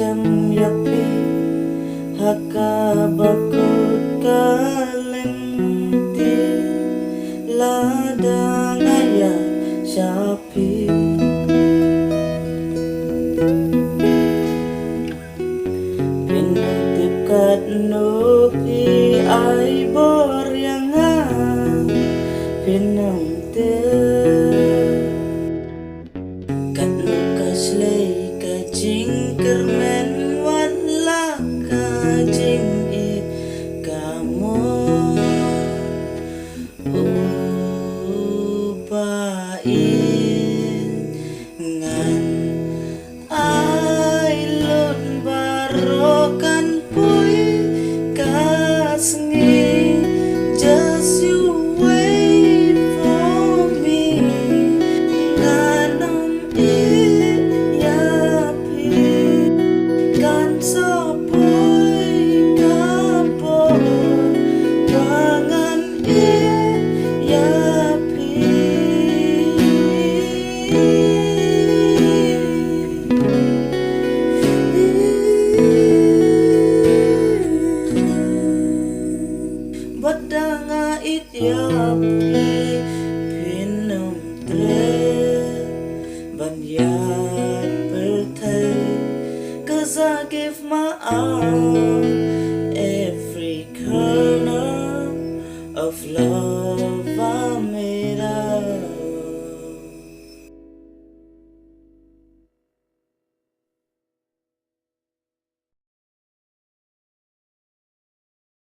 macam yapi haka bakut kalenti ladang ayah sapi pinutip kat nuki ay bor yang pinang te kat nukas lay kajing kermen wala kajing it kamu upain ngan ailun barokan puy kasngi just you wait for me nganom it yapi kan sopoy kapon pangan it yapi badanga it yapi pinam tre banyat berthai cause I give my all every corner of love